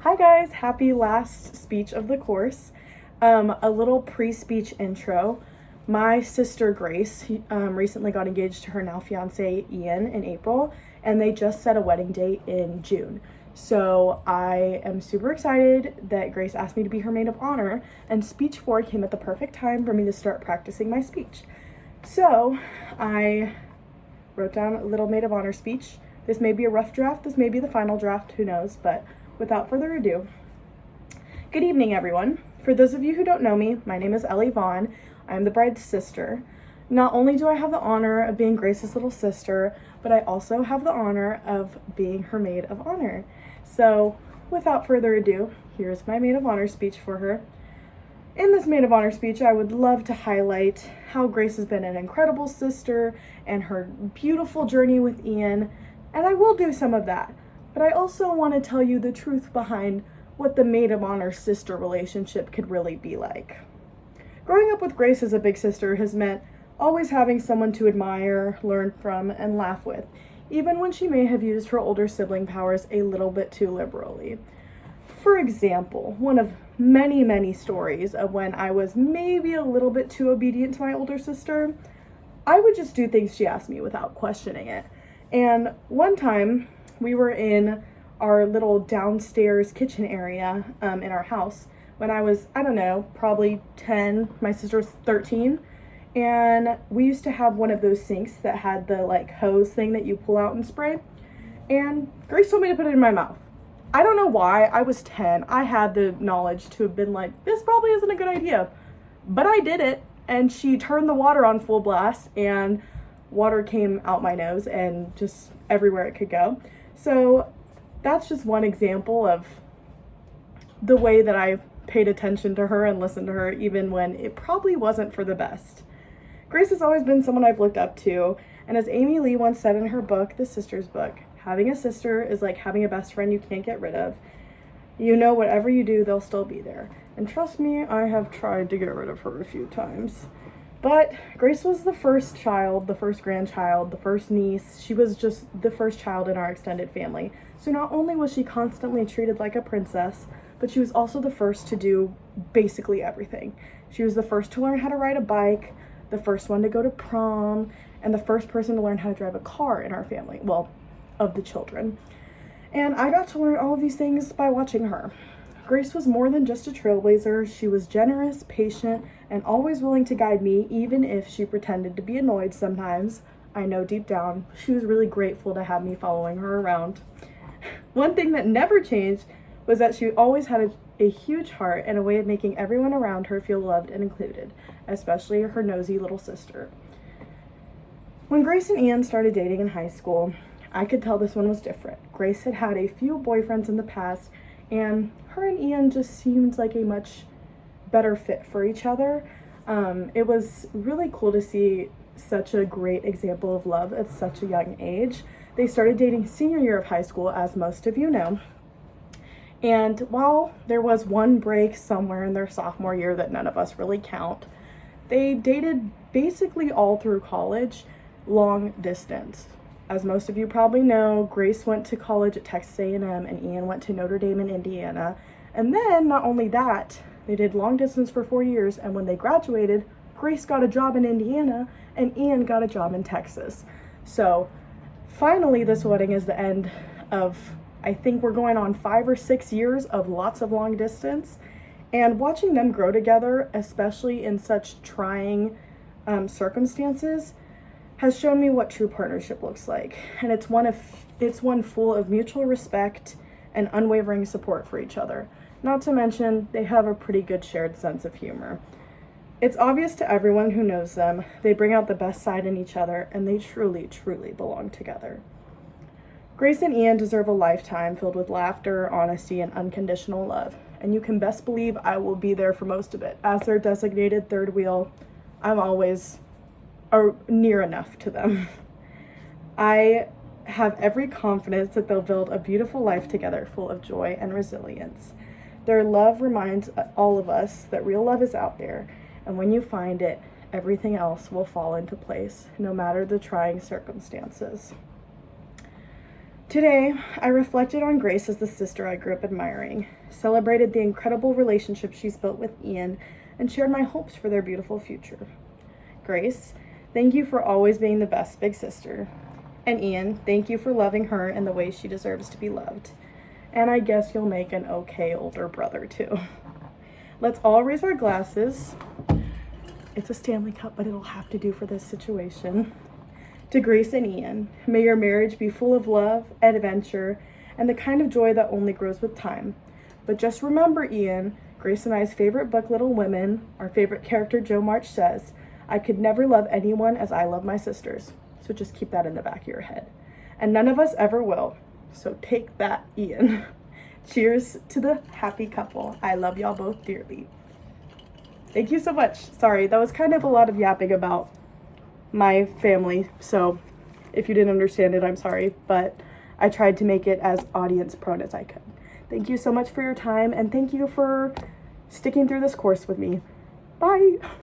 Hi guys, happy last speech of the course. A little pre-speech intro. My sister Grace recently got engaged to her now fiance Ian in April, and they just set a wedding date in June. So I am super excited that Grace asked me to be her maid of honor, and speech 4 came at the perfect time for me to start practicing my speech. So I wrote down a little maid of honor speech. This may be a rough draft, this may be the final draft, who knows, but without further ado, good evening, everyone. For those of you who don't know me, my name is Ellie Vaughn. I am the bride's sister. Not only do I have the honor of being Grace's little sister, but I also have the honor of being her maid of honor. So, without further ado, here's my maid of honor speech for her. In this maid of honor speech, I would love to highlight how Grace has been an incredible sister and her beautiful journey with Ian, and I will do some of that. But I also want to tell you the truth behind what the maid of honor sister relationship could really be like. Growing up with Grace as a big sister has meant always having someone to admire, learn from, and laugh with, even when she may have used her older sibling powers a little bit too liberally. For example, one of many stories of when I was maybe a little bit too obedient to my older sister, I would just do things she asked me without questioning it. And one time, we were in our little downstairs kitchen area in our house when I was, probably 10, my sister was 13, and we used to have one of those sinks that had the hose thing that you pull out and spray, and Grace told me to put it in my mouth. I don't know why. I was 10. I had the knowledge to have been like, this probably isn't a good idea, but I did it, and she turned the water on full blast, and water came out my nose and just everywhere it could go. So that's just one example of the way that I paid attention to her and listened to her even when it probably wasn't for the best. Grace has always been someone I've looked up to, and as Amy Lee once said in her book, The Sister's Book, having a sister is like having a best friend you can't get rid of. You know, whatever you do, they'll still be there. And trust me, I have tried to get rid of her a few times. But Grace was the first child, the first grandchild, the first niece. She was just the first child in our extended family. So not only was she constantly treated like a princess, but she was also the first to do basically everything. She was the first to learn how to ride a bike, the first one to go to prom, and the first person to learn how to drive a car in our family, well, of the children. And I got to learn all of these things by watching her. Grace was more than just a trailblazer. She was generous, patient, and always willing to guide me, even if she pretended to be annoyed sometimes. I know deep down, she was really grateful to have me following her around. One thing that never changed was that she always had a huge heart and a way of making everyone around her feel loved and included, especially her nosy little sister. When Grace and Ian started dating in high school, I could tell this one was different. Grace had had a few boyfriends in the past, and her and Ian just seemed like a much better fit for each other. It was really cool to see such a great example of love at such a young age. They started dating senior year of high school, as most of you know. And while there was one break somewhere in their sophomore year that none of us really count, they dated basically all through college, long distance. As most of you probably know, Grace went to college at Texas A&M and Ian went to Notre Dame in Indiana. And then, not only that, they did long distance for 4 years, and when they graduated, Grace got a job in Indiana and Ian got a job in Texas. So, finally, this wedding is the end of, I think we're going on 5 or 6 years of lots of long distance. And watching them grow together, especially in such trying circumstances, has shown me what true partnership looks like. And it's one full of mutual respect and unwavering support for each other. Not to mention, they have a pretty good shared sense of humor. It's obvious to everyone who knows them, they bring out the best side in each other, and they truly belong together. Grace and Ian deserve a lifetime filled with laughter, honesty, and unconditional love. And you can best believe I will be there for most of it. As their designated third wheel, I'm always near enough to them. I have every confidence that they'll build a beautiful life together full of joy and resilience. Their love reminds all of us that real love is out there, and when you find it, everything else will fall into place, no matter the trying circumstances. Today, I reflected on Grace as the sister I grew up admiring, celebrated the incredible relationship she's built with Ian, and shared my hopes for their beautiful future. Grace, thank you for always being the best big sister. And Ian, thank you for loving her in the way she deserves to be loved. And I guess you'll make an okay older brother too. Let's all raise our glasses. It's a Stanley Cup, but it'll have to do for this situation. To Grace and Ian, may your marriage be full of love, adventure, and the kind of joy that only grows with time. But just remember, Ian, Grace and I's favorite book, Little Women, our favorite character, Jo March, says, I could never love anyone as I love my sisters. So just keep that in the back of your head. And none of us ever will. So take that, Ian. Cheers to the happy couple. I love y'all both dearly. Thank you so much. Sorry, that was kind of a lot of yapping about my family. So if you didn't understand it, I'm sorry. But I tried to make it as audience prone as I could. Thank you so much for your time. And thank you for sticking through this course with me. Bye.